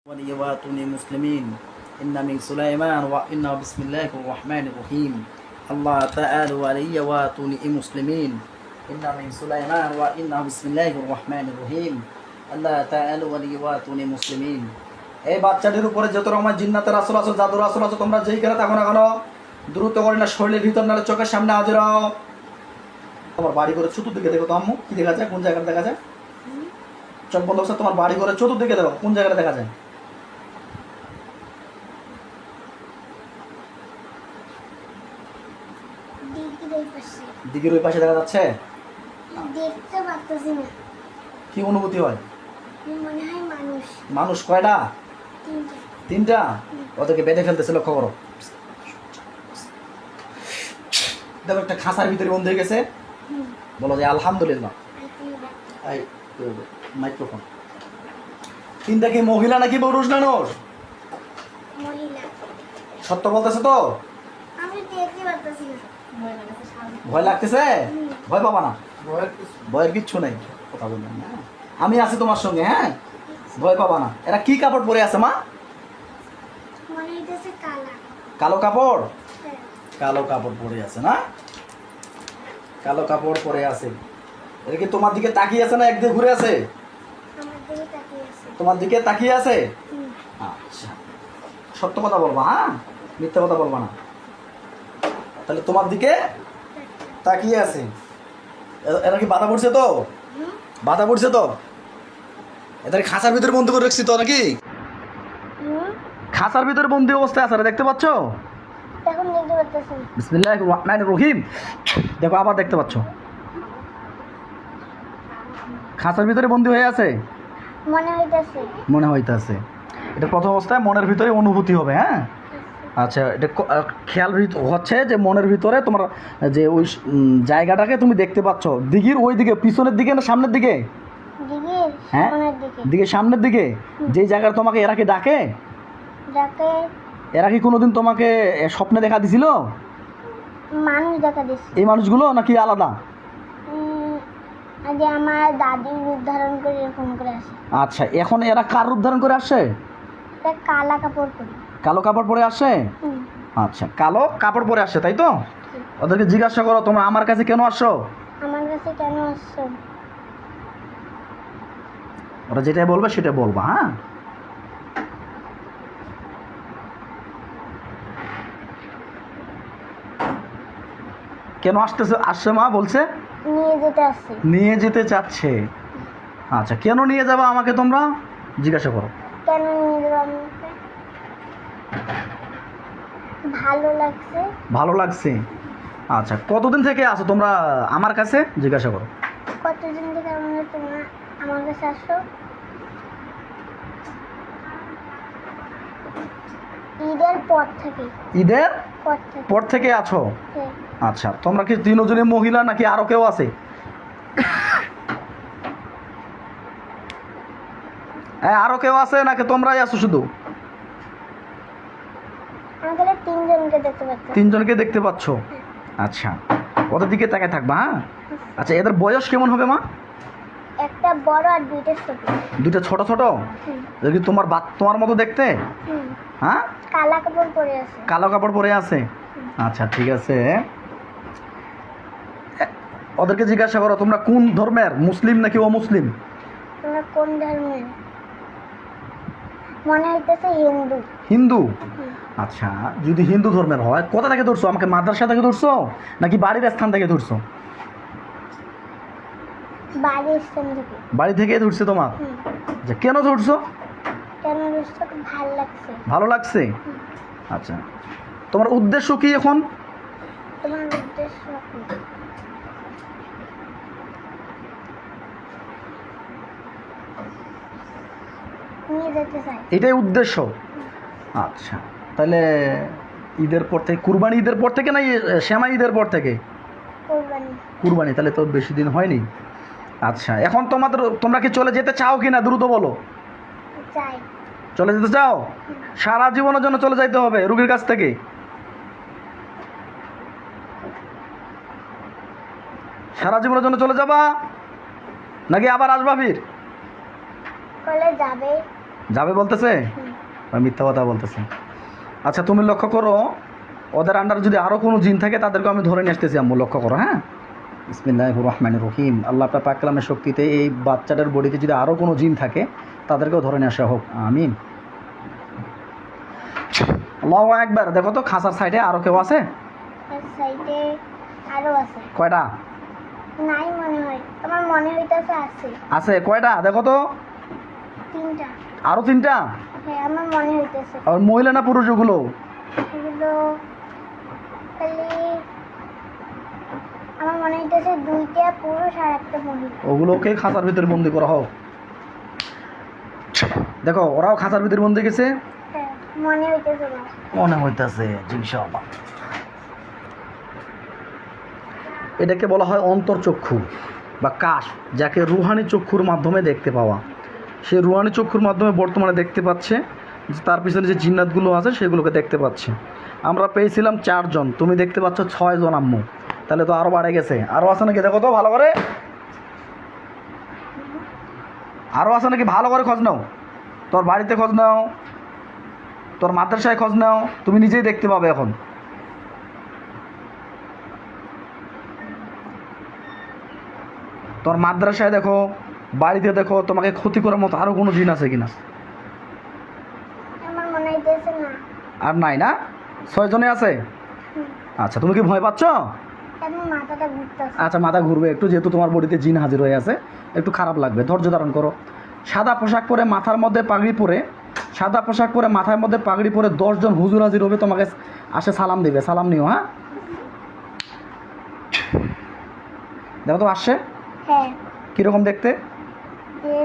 وليواتني مسلمين إن من سليمان وإنه بسم الله الرحمن الرحيم الله تعالى وليواتني مسلمين إن من سليمان وإنه بسم الله الرحمن الرحيم الله تعالى وليواتني مسلمين এই বাচ্চাটির উপরে যত রকমের জিন্নাতের আসর আছে জাদুর আসর আছে তোমরা যেই করে তখন এখনো দ্রুত করে না শরীরের ভিতর না চোখের সামনে হাজির হও। তোমার বাড়ি করে চতুর্দিকে দেখো তো আম্মু কি দেখা যায়, কোন জায়গাটা দেখা যায়? চোখ বন্ধ করছে, তোমার বাড়ি করে চতুর্দিকে দেখো কোন জায়গাটা দেখা যায়? দিঘির ওই পাশে দেখা যাচ্ছে। দেখতে পাচ্ছি না। কি অনুভূতি হয়? মনে হয় মানুষ। মানুষ কয়টা? তিনটা। তিনটা? ওদেরকে বেঁধে ফেলতেছে, লক্ষ্য করো। দেখো একটা খাঁচার ভিতরে বন্ধ হয়ে গেছে। বলো যে আলহামদুলিল্লাহ। এই মাইক্রোফোন। তিনটা কি মহিলা নাকি পুরুষ মানুষ? মহিলা। সত্য বলতেছে তো? আমি দেখতে পাচ্ছি না। ভয় লাগতেছে? ভয় পাবা না, ভয়ের কিচ্ছু নেই। কথা বললাম না, আমি আছি তোমার সঙ্গে। হ্যাঁ, ভয় পাবা না। এরা কি কাপড় পরে আছে মা? মনে হইতেছে কালা। কালো কাপড়? হ্যাঁ। কালো কাপড় পরে আছে না? কালো কাপড় পরে আছে। এরা কি তোমার দিকে তাকিয়ে আছে না একদিকে ঘুরে আছে? আমার দিকে তাকিয়ে আছে। তোমার দিকে তাকিয়ে আছে? হুম। আচ্ছা, সত্য কথা বলবা, হ্যাঁ, মিথ্যা কথা বলবা না। তাহলে তোমার দিকে তাকিয়ে আছে। এরা কি বাধা পড়ছে তো? বাধা পড়ছে তো? এদের খাঁচার ভিতরে বন্দি করে রাখছি তো নাকি? খাঁচার ভিতরে বন্দি অবস্থায় আছে, দেখতে পাচ্ছ? এখন দেখতে পাচ্ছি। বিসমিল্লাহির রহমানির রহিম। দেখো আবার দেখতে পাচ্ছ, খাঁচার ভিতরে বন্দি হয়ে আছে। মনে হইতেছে। মনে হইতেছে। এটা প্রথম অবস্থায় মনের ভিতরে অনুভূতি হবে। হ্যাঁ, আচ্ছা, এটা খেয়াল হচ্ছে যে মনের ভিতরে তোমার যে ওই জায়গাটাকে তুমি দেখতে পাচ্ছ। দিঘির ওই দিকে, পিছনের দিকে না সামনের দিকে? দিঘির হ্যাঁ, সামনের দিকে। দিকে সামনের দিকে। যেই জায়গায় তোমাকে এরা কি ডাকে? যাকে এরা কি কোনোদিন তোমাকে স্বপ্নে দেখা দিছিল? মানুষ দেখা দিচ্ছে। এই মানুষগুলো নাকি আলাদা? আগে আমার দাদি রূপ ধারণ করে এরকম করে আসে। আচ্ছা, এখন এরা কার রূপ ধারণ করে আসে? এটা কালা কাপড় পরে। কালো কাপড় পরে আসে? আচ্ছা, কালো কাপড় পরে আসে, তাই তো? ওদেরকে জিজ্ঞাসা করো, তোমরা আমার কাছে কেন আসছো? আমার কাছে কেন আসছো? ওরা যেটা বলবে সেটা বলবা। হ্যাঁ, কেন আসতেছে? আসছে মা বলছে নিয়ে যেতে আসছে। নিয়ে যেতে চাচ্ছে। আচ্ছা, কেন নিয়ে যাবা আমাকে তোমরা? জিজ্ঞাসা করো। কেন নিয়ে যাবো আমাকে? ভালো লাগছে। ভালো লাগছে। আচ্ছা, কতদিন থেকে আসো তোমরা আমার কাছে? জিজ্ঞাসা করো। কতদিন থেকে তোমরা আমার কাছে আসো? ঈদের পর থেকে। ঈদের পর থেকে। পর থেকে আছো? হ্যাঁ। আচ্ছা, তোমরা কি তিনজনই মহিলা নাকি আরো কেউ আছে? হ্যাঁ, আরো কেউ আছে নাকি তোমরাই আছো শুধু? আমি তাহলে তিনজনকে দেখতে পাচ্ছি। তিনজনকে দেখতে পাচ্ছ? আচ্ছা, ওদের দিকে তাকায় থাকবা। হ্যাঁ, আচ্ছা, এদের বয়স কেমন হবে মা? একটা বড় আর দুইটা ছোট। দুইটা ছোট ছোট? এদের কি তোমার তোমার মতো দেখতে? হ্যাঁ, কালা কাপড় পরে আছে। কালো কাপড় পরে আছে। আচ্ছা, ঠিক আছে। ওদেরকে জিজ্ঞাসা করো, তোমরা কোন ধর্মের, মুসলিম নাকি অমুসলিম? তোমরা কোন ধর্মের? মনে হইতেছে হিন্দু। হিন্দু? আচ্ছা, যদি হিন্দু ধর্মের হয়, কোথা থেকে ধরছো আমাকে? মাদ্রাসা থেকে ধরছো নাকি বাড়ির স্থান থেকে ধরছো? বাড়ির স্থান থেকে। বাড়ি থেকে ধরছে তোমার? আচ্ছা, কেন ধরছো? কেন ধরছো? ভালো লাগছে। ভালো লাগছে। আচ্ছা, তোমার উদ্দেশ্য কি এখন? তোমার উদ্দেশ্য কি? নিয়ে যেতে চাই। এটাই উদ্দেশ্য? আচ্ছা, তাহলে ঈদের পর থেকে, কুরবানি ঈদের পর থেকে না শ্যামা ঈদের পর থেকে? কুরবানি। কুরবানি, তাহলে তো বেশি দিন হয়নি। আচ্ছা, এখন তোমরা কি চলে যেতে চাও কি না? দ্রুত বলো। চাই। চলে যেতে চাও? সারা জীবনের জন্য চলে যাইতে হবে রুগীর কাছ থেকে? সারা জীবনের জন্য চলে যাবা নাকি আবার আসবা ফির? কলে যাবে। যাবে বলতেছে, হুম। আর মিথ্যা কথা বলতেছে। আচ্ছা তুমি লক্ষ্য করো, ওদের আন্ডার যদি আরও কোনো জিন থাকে তাদেরকে আমি ধরে নিয়ে আসতেছি আম্মু, লক্ষ্য করো। হ্যাঁ, বিসমিল্লাহির রহমানির রহিম। আল্লাহ পাক কালামের শক্তিতে এই বাচ্চাটার বডিতে যদি আরও কোনো জিন থাকে তাদেরকেও ধরে নিয়ে আসা হোক, আমিন। আল্লাহু আকবার। দেখো তো খাঁচার সাইডে আরও কেউ আছে? আর সাইডে আরো আছে। কয়টা নাই মনে হয়, আমার মনে হইতাছে আছে আছে? কয়টা দেখো তো? 3টা। আরও 3টা? হ্যাঁ, আমার মনে হইতাছে। আর মহিলা না পুরুষ ওগুলো? এগুলো খালি আমার মনে হইতাছে 2টা পুরুষ আর 1টা মহিলা। ওগুলোকে খাঁচার ভিতরে বন্দি করা হোক। দেখো ওরাও খাঁচার ভিতরে বন্দি গেছে, হ্যাঁ, মনে হইতাছে না। মনে হইতেছে ইনশাআল্লাহ। এটাকে বলা হয় অন্তর্চক্ষু বা কাশ, যাকে রুহানি চক্ষুর মাধ্যমে দেখতে পাওয়া। সেই রুহানি চক্ষুর মাধ্যমে বর্তমানে দেখতে পাচ্ছে, যে তার পিছনে যে জিন্নাতগুলো আছে সেগুলোকে দেখতে পাচ্ছে। আমরা পেয়েছিলাম 4 জন, তুমি দেখতে পাচ্ছ 6 জন আম্মু, তাহলে তো আরও বাড়ে গেছে। আরও আছে নাকি দেখো তো ভালো করে, আরও আছে নাকি ভালো করে খোঁজ নাও। তোর বাড়িতে খোঁজ নাও, তোর মাদ্রাসায় খোঁজ নাও, তুমি নিজেই দেখতে পাবে এখন। তোর মাদ্রাসায় দেখো, বাড়িতে দেখো, তোমাকে ক্ষতি করার মতো আরও কোনো জিন আছে কিনা। আমার মনে হইতাছে না। আর নাই না? 6 জনে আছে। হুম। আচ্ছা তুমি কি ভয় পাচ্ছ? আমার মাথাটা ঘুরতেছে। আচ্ছা মাথা ঘুরবে একটু, যেহেতু তোমার বডিতে জিন হাজির হয়ে আছে, একটু খারাপ লাগবে, ধৈর্য ধারণ করো। সাদা পোশাক পরে মাথার মধ্যে পাগড়ি পরে, সাদা পোশাক পরে মাথার মধ্যে পাগড়ি পরে 10 জন হুজুর হাজির হবে, তোমাকে আসে সালাম দিবে, সালাম নিও। হ্যাঁ দেখো তো আসছে হ্যাঁ, কীরকম দেখতে। যে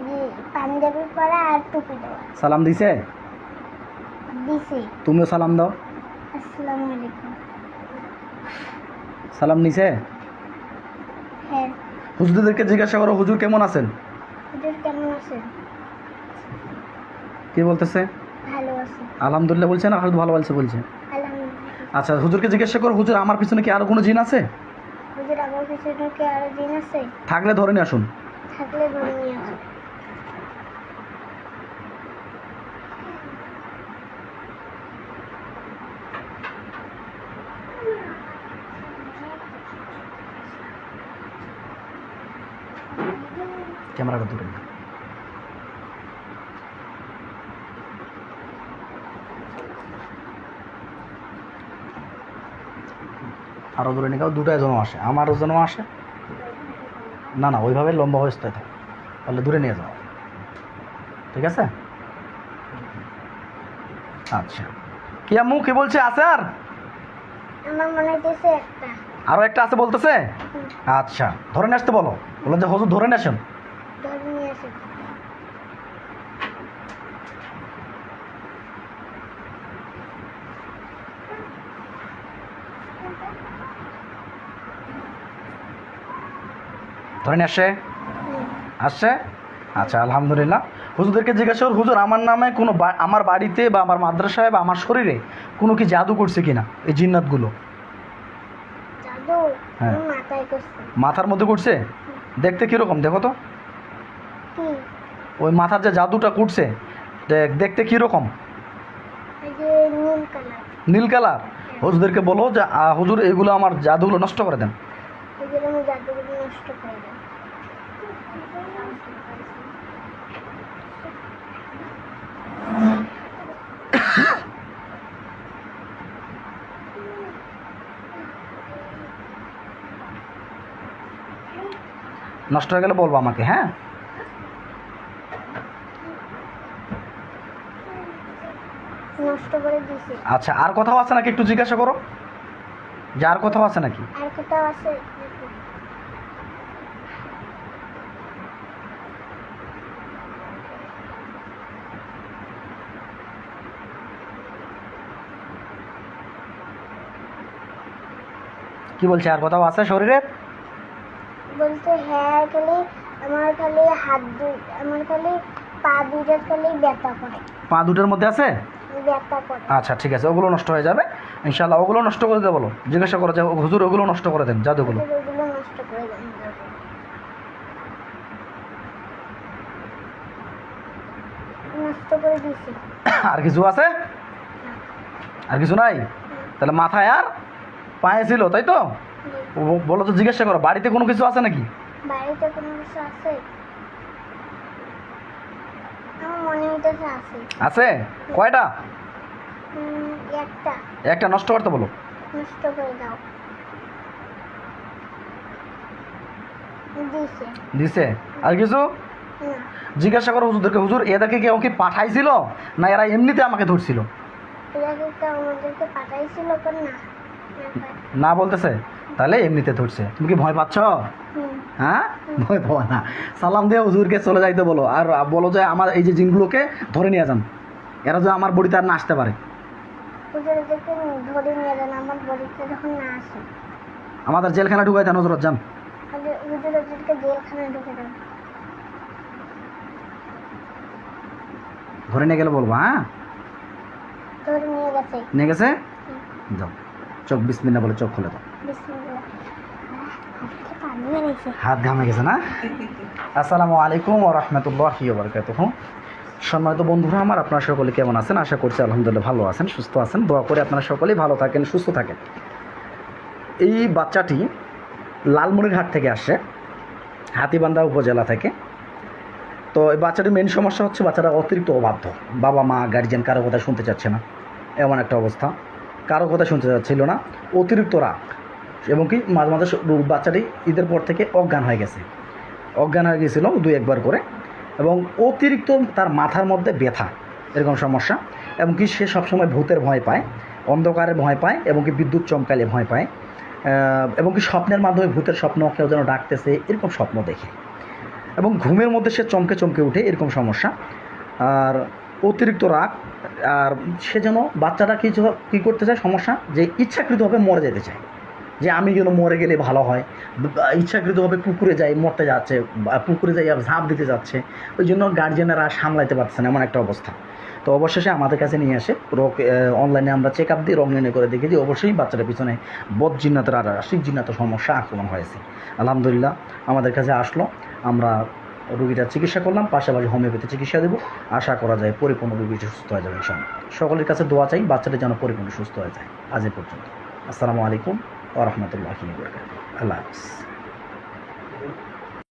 যে পাঞ্জাবি পরা আর টুপি দেওয়া। সালাম দিছে? দিছি। তুমিও সালাম দাও। আসসালামু আলাইকুম। সালাম নিছে? হ্যাঁ। হুজুরদেরকে জিজ্ঞাসা করো হুজুর কেমন আছেন। হুজুর কেমন আছেন? কি বলতেছে? ভালো আছি। আলহামদুলিল্লাহ বলছে না শুধু ভালো বলছে? বলছে। আলহামদুলিল্লাহ। আচ্ছা হুজুরকে জিজ্ঞাসা করো হুজুর আমার পিছনে কি আরও কোনো জিন আছে? হুজুর আমার পিছনে কি আরো দিন আছে? থাকলে ধরে নিয়ে আসুন। থাকলে ধরে নিয়ে আসো। ক্যামেরাটা দূরে নিয়ে। আরও দূরে নিয়ে যাও, 2টা যেন আসে, আমার যেন আসে না। না ওইভাবে লম্বা হয়ে থাকে, তাহলে দূরে নিয়ে যাও, ঠিক আছে? আচ্ছা কি আম্মু কি বলছে আছে আর? আমার মনে হইতেছে একটা। আরও একটা আছে বলতেছে? আচ্ছা ধরে নিয়ে আসতে বলো, বলো যে হুজুর ধরে নিয়ে আসেন। ধরে নিয়ে আসো। ধরে নিয়ে আসে? আসছে? আচ্ছা আলহামদুলিল্লাহ। হুজুরদেরকে জিজ্ঞাসা করো হুজুর আমার নামে কোনো আমার বাড়িতে বা আমার মাদ্রাসায় বা আমার শরীরে কোনো কি জাদু করছে কিনা এই জিন্নাতগুলো? জাদু? হ্যাঁ। আমার মাথায় করছে। মাথার মধ্যে করছে? দেখতে কীরকম দেখো তো? কি? ওই মাথার যে জাদুটা করছে দেখতে কীরকম? এই যে নীল কালার। নীল কালার? হুজুরদেরকে বলো যে হুজুর এগুলো আমার জাদুগুলো নষ্ট করে দেন। এগুলো আমি জাদুগুলো নষ্ট করে দেব। নষ্ট হয়ে গেলে বলবো আমাকে, হ্যাঁ? নষ্ট করে দিছি। আচ্ছা আর কোথাও আছে নাকি একটু জিজ্ঞাসা করো, যে আর কোথাও আছে নাকি? আর কোথাও আছে? কি বলছে আর কোথাও আছে শরীরের? বলতে হ্যাঁ, খালি আমার খালি পা দুইটার খালি ব্যথা করে। পা দুটোর মধ্যে আছে? ব্যথা করে। আচ্ছা ঠিক আছে, ওগুলো নষ্ট হয়ে যাবে ইনশাআল্লাহ। ওগুলো নষ্ট করে দেবো, বলো জিজ্ঞাসা করো যে হুজুর ওগুলো নষ্ট করে দেন জাদুগুলো। ওগুলো নষ্ট করে দেন। দিছি। আর কিছু আছে? আর কিছু নাই? তাহলে মাথায় আর পায়ে ছিল, তাই তো? বলো তো, জিজ্ঞাসা করো, বাড়িতে কোনো কিছু আছে নাকি? বাড়িতে কোনো কিছু আছে? আমার মনে হইতেছে আছে। আছে? কয়টা? একটা। একটা নষ্ট করতে বলো। নষ্ট করে দাও। দিছে। দিছে? আর কিছু? না। জিজ্ঞাসা করো হুজুরদেরকে, হুজুর এদেরকে কেউ কি পাঠাইছিল না এরা এমনিতে আমাকে ধরছিল? এটাকে তো আমাদেরকে পাঠাইছিল কেন না? না বলতেছে, তাহলে এমনিতে ধরছে। তুমি কি ভয় পাচ্ছ? হ্যাঁ, ভয় পাওয়া না। সালাম দিয়ে হুজুরকে চলে যাইতে বলো, আর বলো যে আমার এই যে জিনগুলোকে ধরে নিয়ে যান, এরা যে আমার বড়িতে আর না আসতে পারে। হুজুর এদেরকে ধরে নিয়ে যান, আমার বড়িতে যখন না আসে। আমাদের জেলখানা ঢুকাই দেন হজরত যান। হুজুর এদেরকে জেলখানায় ঢুকে দেন। ধরে নিয়ে গেলে বলবো। হ্যাঁ, ধরে নিয়ে গেছে। নিয়ে গেছে? যাও, চোখ বিসমিল্লাহ বলে চোখ খুলে দাও। বিসমিল্লাহ। পানি বেরিয়েছে। হাত ঘামে গেছে না? আসসালামু আলাইকুম ওয়া রাহমাতুল্লাহি ওয়া বারাকাতুহু। সম্মানিত বন্ধুরা আমার, আপনারা সকলে কেমন আছেন? আশা করছি আলহামদুলিল্লাহ ভালো আছেন, সুস্থ আছেন। দোয়া করে আপনারা সকলেই ভালো থাকেন, সুস্থ থাকেন। এই বাচ্চাটি লালমনিরহাট থেকে আসে, হাতীবান্ধা উপজেলা থেকে। তো এই বাচ্চাটির মেন সমস্যা হচ্ছে বাচ্চাটা অতিরিক্ত অবাধ্য। বাবা মা গার্জিয়ান কারো কথা শুনতে চাচ্ছে না, এমন একটা অবস্থা। কারো কথা শুনতে চাচ্ছিল না, অতিরিক্ত রাগ, এবং কি মাঝে মাঝে বাচ্চাটি ঈদের পর থেকে অজ্ঞান হয়ে গেছে। অজ্ঞান হয়ে গেছিলো 2-1 বার করে, এবং অতিরিক্ত তার মাথার মধ্যে ব্যথা, এরকম সমস্যা। এবং কি সে সবসময় ভূতের ভয় পায়, অন্ধকারের ভয় পায়, এবং কি বিদ্যুৎ চমকালে ভয় পায়, এবং কি স্বপ্নের মাধ্যমে ভূতের স্বপ্ন, কেউ যেন ডাকতেছে এরকম স্বপ্ন দেখে, এবং ঘুমের মধ্যে সে চমকে চমকে উঠে, এরকম সমস্যা। আর অতিরিক্ত রাগ। আর সে যেন বাচ্চাটা কী করতে চায়, সমস্যা যে ইচ্ছাকৃতভাবে মরে যেতে চায়, যে আমি যেন মরে গেলে ভালো হয়। ইচ্ছাকৃতভাবে পুকুরে যাই, মরতে যাচ্ছে, পুকুরে যাই আর ঝাঁপ দিতে যাচ্ছে। ওই জন্য গার্জিয়ানেরা সামলাইতে পারছে না, এমন একটা অবস্থা। তো অবশেষে আমাদের কাছে নিয়ে আসে রোগ। অনলাইনে আমরা চেক আপ দিই, রোগ নির্ণয় করে দেখি যে অবশ্যই বাচ্চাটার পিছনে বদ জিন্নাতের আর আশিক জিন্নাতের সমস্যা আক্রমণ হয়েছে। আলহামদুলিল্লাহ আমাদের কাছে আসলো, আমরা রোগীটার চিকিৎসা করলাম, পাশাপাশি হোমিওপ্যাথি চিকিৎসা দেবো। আশা করা যায় পরিপূর্ণ রোগীটি সুস্থ হয়ে যাবে ইনশাআল্লাহ। সকলের কাছে দোয়া চাই বাচ্চাটা যেন পরিপূর্ণ সুস্থ হয়ে যায়। আজ এ পর্যন্ত। আসসালামু আলাইকুম ওয়া রাহমাতুল্লাহি ওয়া বারাকাতুহু। আল্লাহ হাফেজ।